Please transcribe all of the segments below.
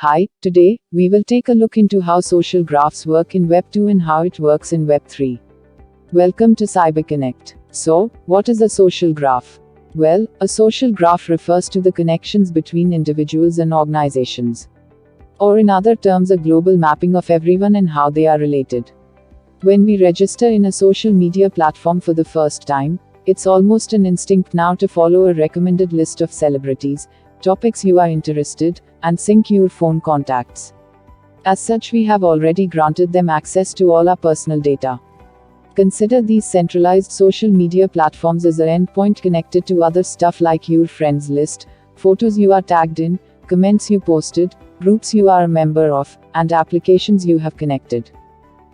Hi, today, we will take a look into how social graphs work in Web 2 and how it works in Web 3. Welcome to Cyberconnect. So, what is a social graph? Well, a social graph refers to the connections between individuals and organizations. Or in other terms, a global mapping of everyone and how they are related. When we register in a social media platform for the first time, it's almost an instinct now to follow a recommended list of celebrities, topics you are interested, and sync your phone contacts. As such, we have already granted them access to all our personal data. Consider these centralized social media platforms as an endpoint connected to other stuff like your friends list, photos you are tagged in, comments you posted, groups you are a member of, and applications you have connected.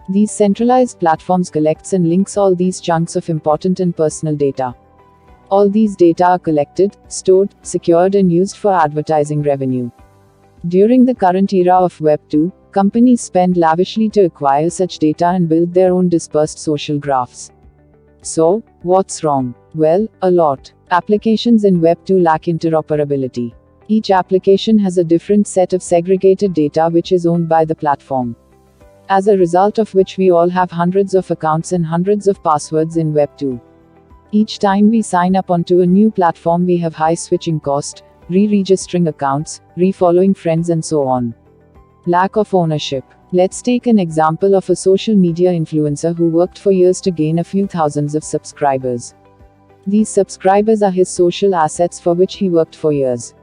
These centralized platforms collects and links all these chunks of important and personal data. All these data are collected, stored, secured, and used for advertising revenue. During the current era of Web 2, companies spend lavishly to acquire such data and build their own dispersed social graphs. So, what's wrong? Well, a lot. Applications in Web 2 lack interoperability. Each application has a different set of segregated data which is owned by the platform. As a result of which we all have hundreds of accounts and hundreds of passwords in Web 2. Each time we sign up onto a new platform, we have high switching cost, re-registering accounts, re-following friends, and so on. Lack of ownership. Let's take an example of a social media influencer who worked for years to gain a few thousands of subscribers. These subscribers are his social assets for which he worked for years.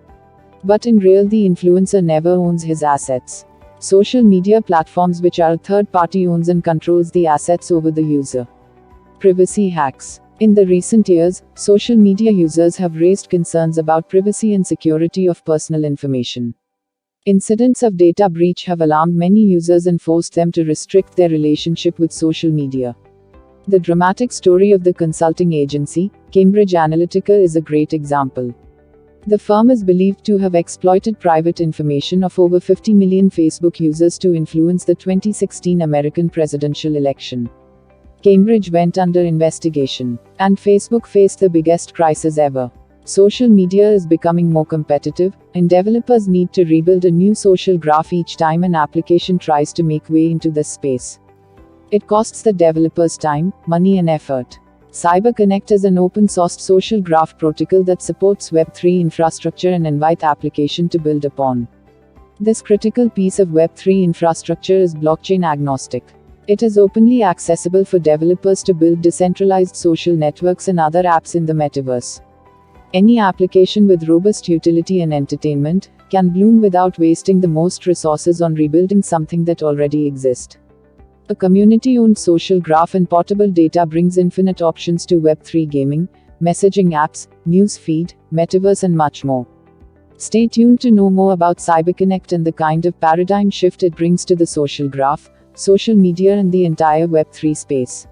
But in real, the influencer never owns his assets. Social media platforms which are a third party owns and controls the assets over the user. Privacy hacks. In the recent years, social media users have raised concerns about privacy and security of personal information. Incidents of data breach have alarmed many users and forced them to restrict their relationship with social media. The dramatic story of the consulting agency, Cambridge Analytica, is a great example. The firm is believed to have exploited private information of over 50 million Facebook users to influence the 2016 American presidential election. Cambridge went under investigation, and Facebook faced the biggest crisis ever. Social media is becoming more competitive, and developers need to rebuild a new social graph each time an application tries to make way into this space. It costs the developers time, money, and effort. Cyberconnect is an open-source social graph protocol that supports Web 3 infrastructure and invite application to build upon. This critical piece of Web 3 infrastructure is blockchain agnostic. It is openly accessible for developers to build decentralized social networks and other apps in the metaverse. Any application with robust utility and entertainment can bloom without wasting the most resources on rebuilding something that already exists. A community-owned social graph and portable data brings infinite options to Web 3 gaming, messaging apps, news feed, metaverse, and much more. Stay tuned to know more about Cyberconnect and the kind of paradigm shift it brings to the social graph, social media, and the entire Web 3 space.